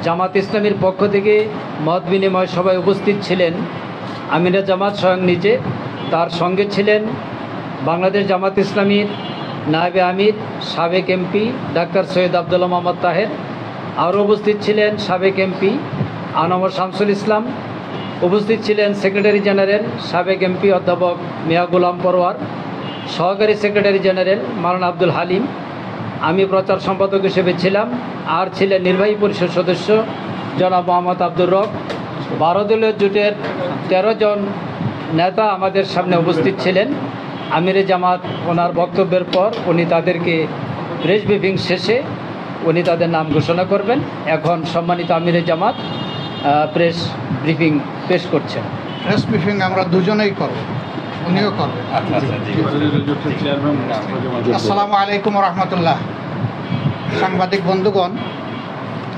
জামাত ইসলামীর পক্ষ থেকে মত বিনিময় সভায় উপস্থিত ছিলেন আমিরে জামাত স্বয়ং নিজে, তার সঙ্গে ছিলেন বাংলাদেশ জামাত ইসলামীর নায়েবে আমির সাবেক এমপি ডাক্তার সৈয়দ আবদুল্লাহ মোহাম্মদ তাহের, আরও উপস্থিত ছিলেন সাবেক এমপি আনমর শামসুল ইসলাম, উপস্থিত ছিলেন সেক্রেটারি জেনারেল সাবেক এমপি অধ্যাপক মিয়া গোলাম পরোয়ার, সহকারী সেক্রেটারি জেনারেল মাওলানা আব্দুল হালিম, আমি প্রচার সম্পাদক হিসেবে ছিলাম, আর ছিলেন নির্বাহী পরিষদ সদস্য জনাব মোহাম্মদ আব্দুর রব। 12 দলীয় জোটের 13 জন নেতা আমাদের সামনে উপস্থিত ছিলেন। আমিরে জামাত ওনার বক্তব্যের পর উনি তাদেরকে প্রেস ব্রিফিং শেষে উনি তাদের নাম ঘোষণা করবেন। এখন সম্মানিত আমিরে জামাত প্রেস ব্রিফিং পেশ করছেন। প্রেস ব্রিফিং আমরা দুজনেই করব, উনিও করবেন। আসসালামু আলাইকুম রহমতুল্লাহ। সাংবাদিক বন্ধুগণ,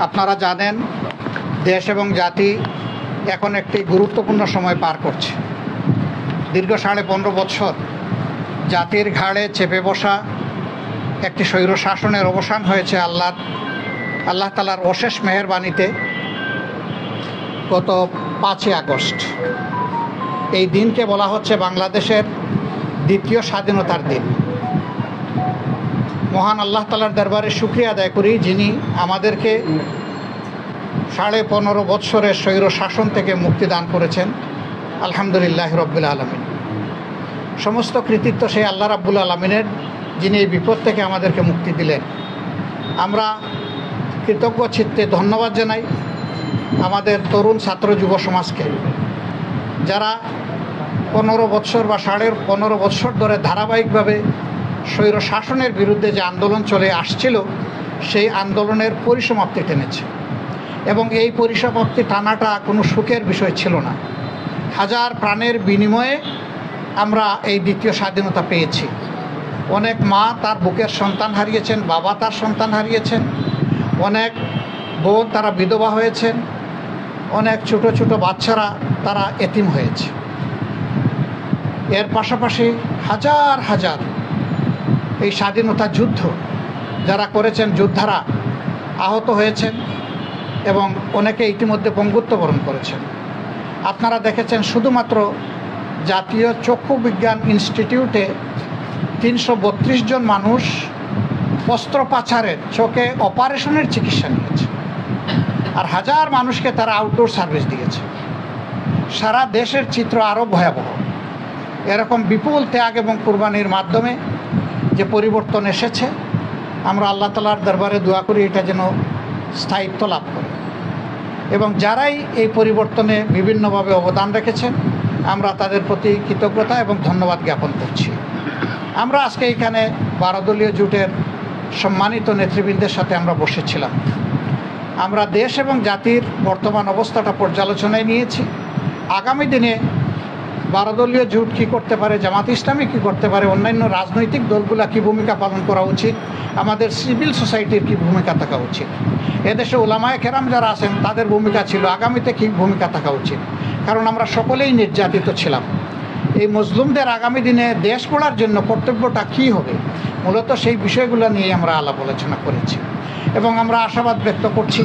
আপনারা জানেন দেশ এবং জাতি এখন একটি গুরুত্বপূর্ণ সময় পার করছে। দীর্ঘ 15.5 বছর জাতির ঘাড়ে চেপে বসা একটি স্বৈর শাসনের অবসান হয়েছে আল্লাহ তাআলার অশেষ মেহেরবানিতে গত 5ই আগস্ট। এই দিনকে বলা হচ্ছে বাংলাদেশের দ্বিতীয় স্বাধীনতার দিন। মহান আল্লাহ তাআলার দরবারে শুকরিয়া আদায় করি, যিনি আমাদেরকে 15.5 বছরের স্বৈর শাসন থেকে মুক্তি দান করেছেন। আলহামদুলিল্লাহ রব্বিল আলামিন। সমস্ত কৃতিত্ব সেই আল্লাহ রাব্বুল আলামিনের, যিনি এই বিপদ থেকে আমাদেরকে মুক্তি দিলেন। আমরা কৃতজ্ঞ চিত্তে ধন্যবাদ জানাই আমাদের তরুণ ছাত্র যুব সমাজকে, যারা 15 বছর বা 15.5 বছর ধরে ধারাবাহিকভাবে স্বৈর শাসনের বিরুদ্ধে যে আন্দোলন চলে আসছিল, সেই আন্দোলনের পরিসমাপ্তি টেনেছে। এবং এই পরিসমাপ্তি টানাটা কোনো সুখের বিষয় ছিল না। হাজার প্রাণের বিনিময়ে আমরা এই দ্বিতীয় স্বাধীনতা পেয়েছি। অনেক মা তার বুকের সন্তান হারিয়েছেন, বাবা তার সন্তান হারিয়েছেন, অনেক বোন তারা বিধবা হয়েছেন, অনেক ছোট ছোট বাচ্চারা তারা এতিম হয়েছে। এর পাশাপাশি হাজার হাজার এই স্বাধীনতা যুদ্ধ যারা করেছেন, যোদ্ধারা আহত হয়েছেন এবং অনেকে ইতিমধ্যে পঙ্গুত্ব বরণ করেছেন। আপনারা দেখেছেন শুধুমাত্র জাতীয় চক্ষু বিজ্ঞান ইনস্টিটিউটে 332 জন মানুষ অস্ত্রোপচারের, চোখে অপারেশনের চিকিৎসা নিয়েছে, আর হাজার মানুষকে তারা আউটডোর সার্ভিস দিয়েছে। সারা দেশের চিত্র আরও ভয়াবহ। এরকম বিপুল ত্যাগ এবং কুরবানির মাধ্যমে যে পরিবর্তন এসেছে, আমরা আল্লাহ তাআলার দরবারে দোয়া করি এটা যেন স্থায়িত্ব লাভ করে। এবং যারাই এই পরিবর্তনে বিভিন্নভাবে অবদান রেখেছেন, আমরা তাদের প্রতি কৃতজ্ঞতা এবং ধন্যবাদ জ্ঞাপন করছি। আমরা আজকে এখানে 12 দলীয় জোটের সম্মানিত নেতৃবৃন্দের সাথে আমরা বসেছিলাম। আমরা দেশ এবং জাতির বর্তমান অবস্থাটা পর্যালোচনায় নিয়েছি। আগামী দিনে 12 দলীয় জোট কী করতে পারে, জামাত ইসলামী কী করতে পারে, অন্যান্য রাজনৈতিক দলগুলো কী ভূমিকা পালন করা উচিত, আমাদের সিভিল সোসাইটির কী ভূমিকা থাকা উচিত, এদেশে ওলামায়ে কেরাম যারা আছেন তাদের ভূমিকা ছিল, আগামীতে কী ভূমিকা থাকা উচিত। কারণ আমরা সকলেই নির্যাতিত ছিলাম। এই মজলুমদের আগামী দিনে দেশ গড়ার জন্য কর্তব্যটা কী হবে, মূলত সেই বিষয়গুলো নিয়ে আমরা আলাপ আলোচনা করেছি। এবং আমরা আশাবাদ ব্যক্ত করছি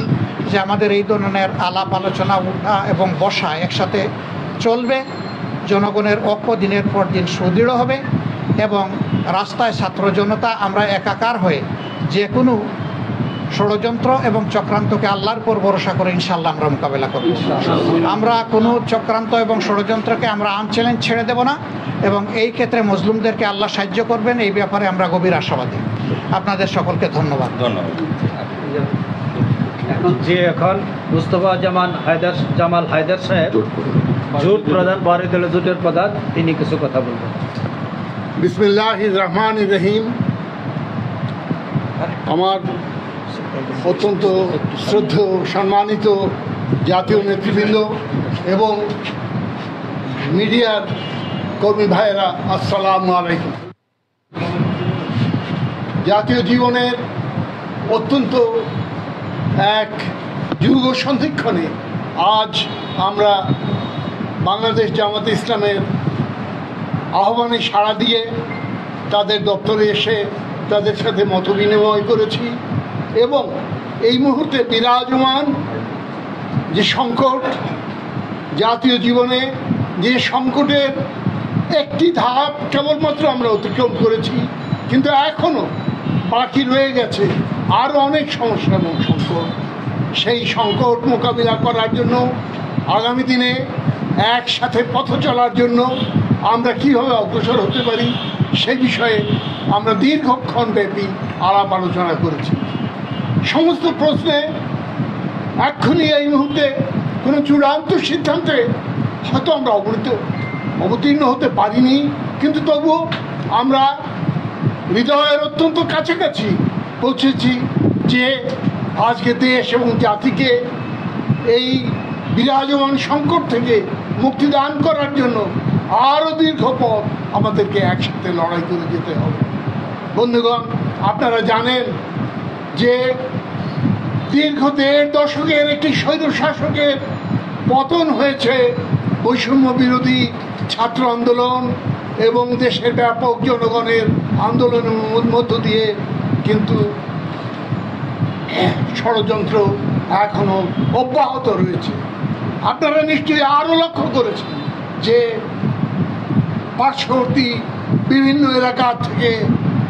যে আমাদের এই ধরনের আলাপ আলোচনা, উঠা এবং বসা একসাথে চলবে। জনগণের ঐক্য দিনের পর দিন সুদৃঢ় হবে এবং রাস্তায় ছাত্র জনতা আমরা একাকার হয়ে যে কোনো ষড়যন্ত্র এবং চক্রান্তকে আল্লাহর উপর ভরসা করে ইনশাআল্লাহ আমরা মোকাবেলা করব। আমরা কোনো চক্রান্ত এবং ষড়যন্ত্রকে আমরা আনচ্যালেঞ্জ ছেড়ে দেব না এবং এই ক্ষেত্রে মজলুমদেরকে আল্লাহ সাহায্য করবেন, এই ব্যাপারে আমরা গভীর আশাবাদী। আপনাদের সকলকে ধন্যবাদ। এখন মুস্তফা জামাল হায়দার সাহেব, জোট প্রধান, 12 দলীয় জোটের প্রধান, তিনি কিছু কথা বলবেন। বিসমিল্লাহির রহমানির রহিম। আমার অত্যন্ত শ্রদ্ধেয় সম্মানিত জাতীয় নেতৃবৃন্দ এবং মিডিয়ার কর্মী ভাইয়েরা, আসসালামু আলাইকুম। জাতীয় জীবনের অত্যন্ত এক যুগ সন্ধিক্ষণে আজ আমরা বাংলাদেশ জামাত ইসলামের আহ্বানে সাড়া দিয়ে তাদের দপ্তরে এসে তাদের সাথে মতবিনিময় করেছি এবং এই মুহূর্তে বিরাজমান যে সংকট, জাতীয় জীবনে যে সংকটের একটি ধাপ কেবলমাত্র আমরা অতিক্রম করেছি, কিন্তু এখনও বাকি রয়ে গেছে আরও অনেক সমস্যা এবং সংকট। সেই সংকট মোকাবিলা করার জন্য আগামী দিনে একসাথে পথ চলার জন্য আমরা কীভাবে অগ্রসর হতে পারি সেই বিষয়ে আমরা দীর্ঘক্ষণ ব্যাপী আলাপ আলোচনা করেছি। সমস্ত প্রশ্নে এক্ষুনি এই মুহূর্তে কোনো চূড়ান্ত সিদ্ধান্তে হয়তো আমরা অবতীর্ণ হতে পারিনি, কিন্তু তবুও আমরা হৃদয়ের অত্যন্ত কাছাকাছি পৌঁছেছি যে আজকে দেশ এবং জাতিকে এই বিরাজমান সংকট থেকে মুক্তিদান করার জন্য আরও দীর্ঘ পথ আমাদেরকে একসাথে লড়াই করে যেতে হবে। বন্ধুগণ, আপনারা জানেন যে দীর্ঘ 1.5 দশকের একটি স্বৈরশাসকের পতন হয়েছে বৈষম্য বিরোধী ছাত্র আন্দোলন এবং দেশের ব্যাপক জনগণের আন্দোলনের মধ্য দিয়ে, কিন্তু ষড়যন্ত্র এখনো অব্যাহত রয়েছে। আপনারা নিশ্চয়ই আরও লক্ষ্য করেছেন যে পার্শ্ববর্তী বিভিন্ন এলাকা থেকে,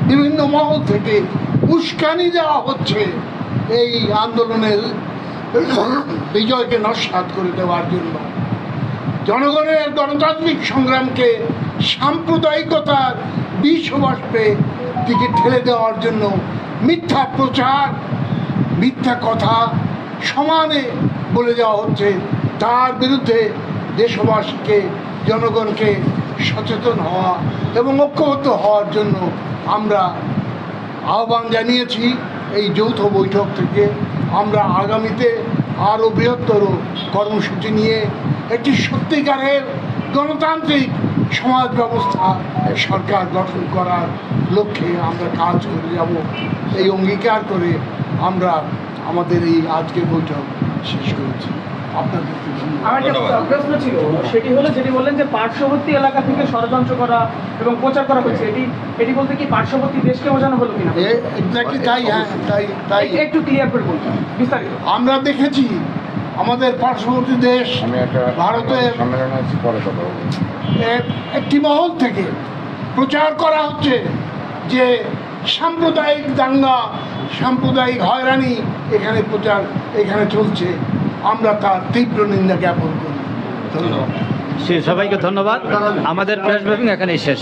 বিভিন্ন মহল থেকে উস্কানি দেওয়া হচ্ছে এই আন্দোলনের বিজয়কে নস্যাৎ করে দেওয়ার জন্য। জনগণের গণতান্ত্রিক সংগ্রামকে সাম্প্রদায়িকতার বিষবাষ্পে দিকে ঠেলে দেওয়ার জন্য মিথ্যা প্রচার, মিথ্যা কথা সমানে বলে দেওয়া হচ্ছে। তার বিরুদ্ধে দেশবাসীকে, জনগণকে সচেতন হওয়া এবং ঐক্যবদ্ধ হওয়ার জন্য আমরা আহ্বান জানিয়েছি। এই যৌথ বৈঠক থেকে আমরা আগামীতে আরও বৃহত্তর কর্মসূচি নিয়ে একটি সত্যিকারের গণতান্ত্রিক সমাজ ব্যবস্থা, সরকার গঠন করার লক্ষ্যে আমরা কাজ করে যাব। এই অঙ্গীকার করে আমরা আমাদের এই আজকের বৈঠক শেষ করেছি। আপনাদের আমার একটা প্রশ্ন ছিল, সেটি হলো যেটি বললেন যে পার্শ্ববর্তী এলাকা থেকে ষড়যন্ত্র করা এবং প্রচার করা হয়েছে, এটি বলতে কি পার্শ্ববর্তী দেশকে বোঝানো হলো কিনা? এক্স্যাক্টলি তাই। হ্যাঁ, তাই একটু ক্লিয়ার করে বলুন বিস্তারিত। আমরা দেখেছি আমাদের পার্শ্ববর্তী দেশ ভারতের একটি মহল থেকে প্রচার করা হচ্ছে যে সাম্প্রদায়িক দাঙ্গা, সাম্প্রদায়িক হয়রানি এখানে চলছে। আমরা তার তীব্র নিন্দা জ্ঞাপন করি। ধন্যবাদ। সবাইকে ধন্যবাদ। আমাদের প্রেস ব্রিফিং এখানেই শেষ।